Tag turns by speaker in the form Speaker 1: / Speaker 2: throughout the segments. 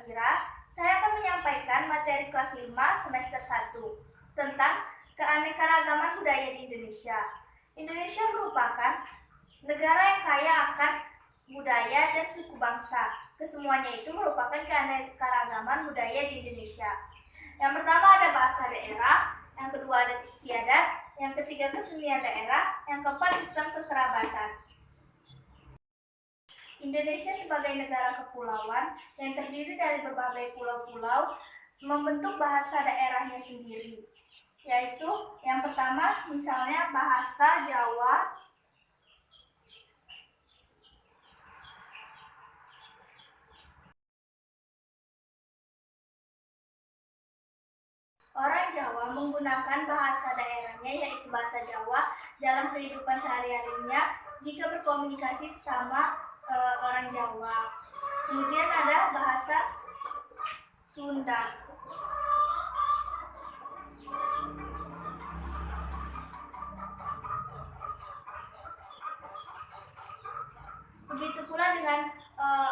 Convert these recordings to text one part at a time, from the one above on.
Speaker 1: Safira. Saya akan menyampaikan materi kelas 5 semester 1 tentang keanekaragaman budaya di Indonesia. Indonesia merupakan negara yang kaya akan budaya dan suku bangsa. Kesemuanya itu merupakan keanekaragaman budaya di Indonesia. Yang pertama ada bahasa daerah, yang kedua adat istiadat, yang ketiga kesenian daerah, yang keempat sistem kekerabatan. Indonesia sebagai negara kepulauan yang terdiri dari berbagai pulau-pulau membentuk bahasa daerahnya sendiri, yaitu yang pertama misalnya bahasa Jawa. Orang Jawa menggunakan bahasa daerahnya yaitu bahasa Jawa dalam kehidupan sehari-harinya jika berkomunikasi sesama orang Jawa. Kemudian ada bahasa Sunda. Begitu pula dengan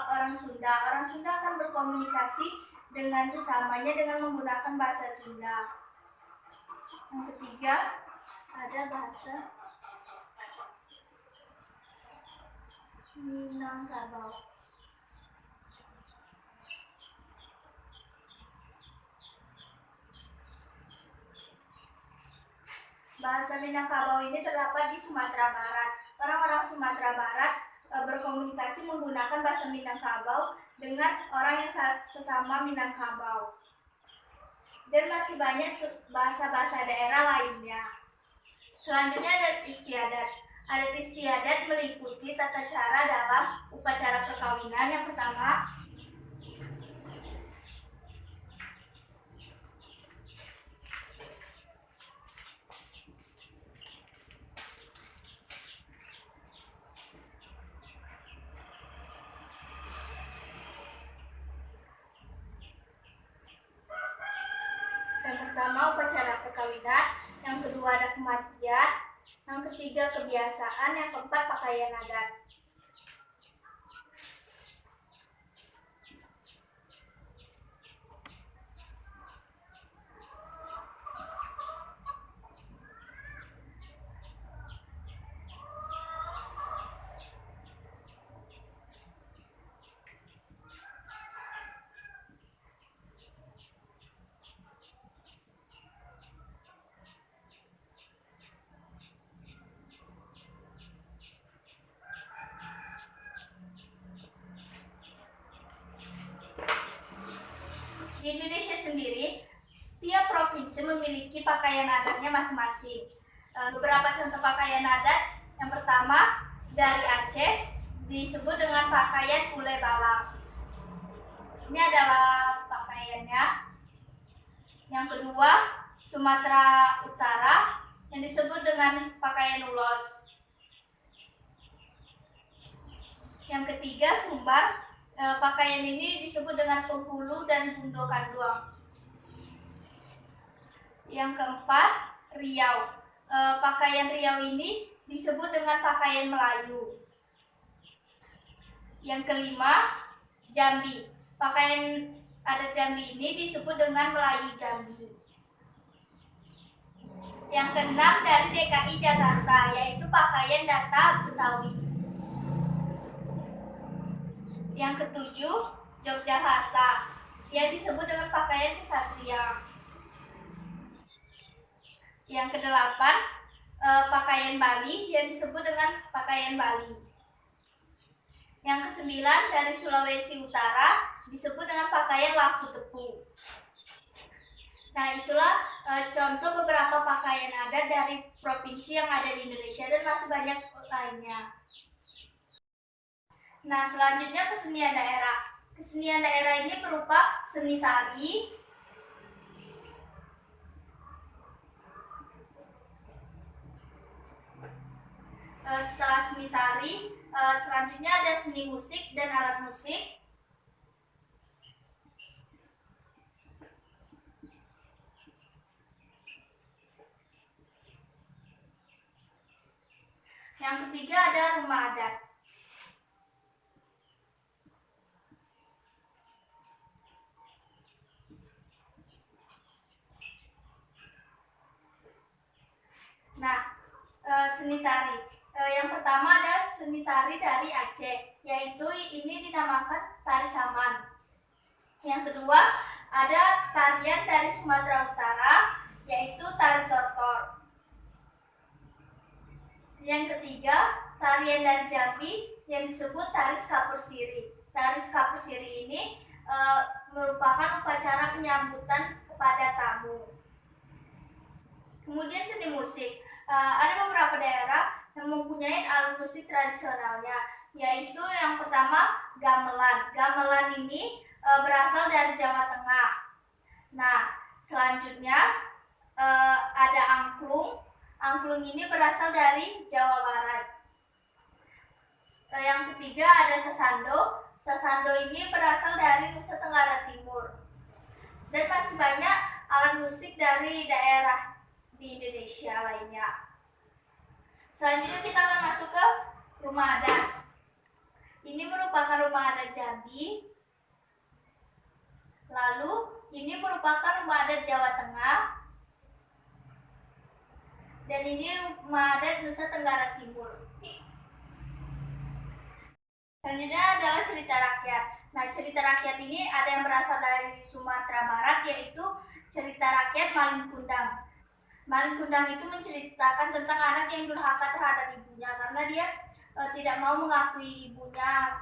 Speaker 1: orang Sunda. Orang Sunda akan berkomunikasi dengan sesamanya dengan menggunakan bahasa Sunda. Yang ketiga ada bahasa Minangkabau. Bahasa Minangkabau ini terdapat di Sumatera Barat. Orang-orang Sumatera Barat berkomunikasi menggunakan bahasa Minangkabau dengan orang yang sesama Minangkabau. Dan masih banyak bahasa-bahasa daerah lainnya. Selanjutnya adat istiadat. Adat istiadat meliputi tata cara dalam upacara perkawinan. Yang pertama, upacara perkawinan, yang kedua ada kematian, yang ketiga kebiasaan, yang keempat pakaian adat. Di Indonesia sendiri, setiap provinsi memiliki pakaian adatnya masing-masing. Beberapa contoh pakaian adat, yang pertama dari Aceh disebut dengan pakaian ule balang. Ini adalah pakaiannya. Yang kedua, Sumatera Utara yang disebut dengan pakaian ulos. Yang ketiga, Sumbar. Pakaian ini disebut dengan penghulu dan bundo kanduang. Yang keempat, Riau. Pakaian Riau ini disebut dengan pakaian Melayu. Yang kelima, Jambi. Pakaian adat Jambi ini disebut dengan Melayu Jambi. Yang keenam dari DKI Jakarta, yaitu pakaian Data Betawi. Yang ketujuh, Yogyakarta, yang disebut dengan pakaian kesatria. Yang kedelapan, pakaian Bali, yang disebut dengan pakaian Bali. Yang kesembilan, dari Sulawesi Utara, disebut dengan pakaian laku tepu. Nah, itulah contoh beberapa pakaian adat dari provinsi yang ada di Indonesia dan masih banyak lainnya. Nah, selanjutnya kesenian daerah. Kesenian daerah ini berupa seni tari, setelah seni tari, selanjutnya ada seni musik dan alat musik. Yang ketiga ada rumah adat. tari dari Aceh, yaitu ini dinamakan tari saman. Yang kedua, ada tarian dari Sumatera Utara, yaitu tari tortor. Yang ketiga, tarian dari Jambi yang disebut tari Skapur Siri. Tari Skapur Siri ini merupakan upacara penyambutan kepada tamu. Kemudian seni musik. Ada beberapa daerah yang mempunyai alat musik tradisionalnya, yaitu yang pertama gamelan. Gamelan ini berasal dari Jawa Tengah. Nah, selanjutnya ada angklung. Angklung ini berasal dari Jawa Barat. Yang ketiga ada sasando. Sasando ini berasal dari Nusa Tenggara Timur. Dan masih banyak alat musik dari daerah di Indonesia lainnya. Selanjutnya kita akan masuk ke rumah adat. Ini merupakan rumah adat Jambi. Lalu ini merupakan rumah adat Jawa Tengah. Dan ini rumah adat Nusa Tenggara Timur. Selanjutnya adalah cerita rakyat. Nah, cerita rakyat ini ada yang berasal dari Sumatera Barat, yaitu cerita rakyat Malin Kundang. Malin Kundang itu menceritakan tentang anak yang durhaka terhadap ibunya karena dia tidak mau mengakui ibunya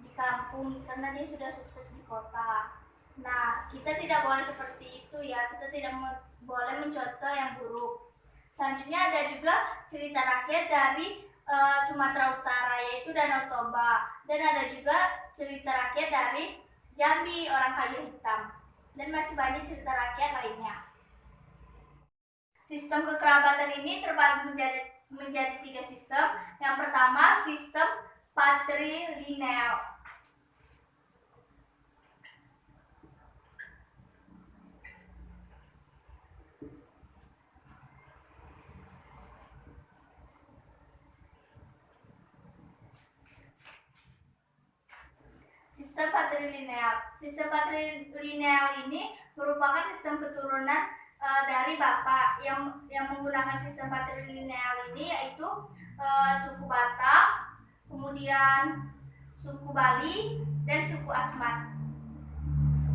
Speaker 1: di kampung karena dia sudah sukses di kota. Nah, kita tidak boleh seperti itu ya. Kita tidak boleh mencontoh yang buruk. Selanjutnya ada juga cerita rakyat dari Sumatera Utara, yaitu Danau Toba. Dan ada juga cerita rakyat dari Jambi, orang kayu hitam. Dan masih banyak cerita rakyat lainnya. Sistem kekerabatan ini terbagi menjadi 3 sistem. Yang pertama, sistem patrilineal. Sistem patrilineal ini merupakan sistem keturunan dari bapak. Yang menggunakan sistem patrilineal ini yaitu suku Batak, kemudian suku Bali, dan suku Asmat.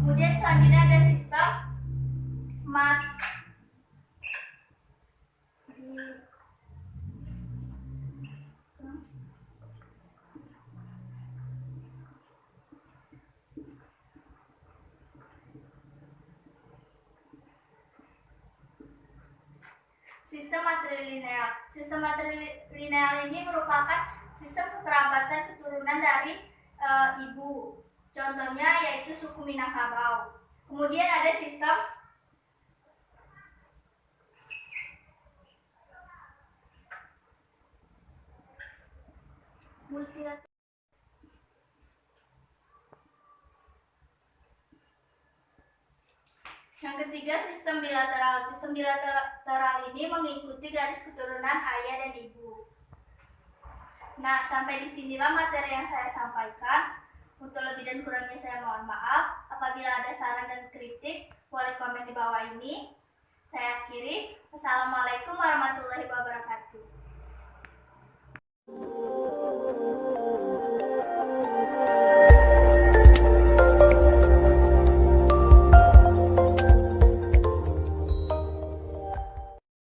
Speaker 1: Kemudian selanjutnya ada sistem Sistem matrilineal. Sistem matrilineal ini merupakan sistem kekerabatan keturunan dari ibu. Contohnya yaitu suku Minangkabau. Kemudian ada sistem multilateral. Yang ketiga, sistem bilateral. Sistem bilateral ini mengikuti garis keturunan ayah dan ibu. Nah, sampai disinilah materi yang saya sampaikan. Untuk lebih dan kurangnya saya mohon maaf. Apabila ada saran dan kritik, boleh komen di bawah ini. Saya akhiri. Wassalamualaikum warahmatullahi wabarakatuh.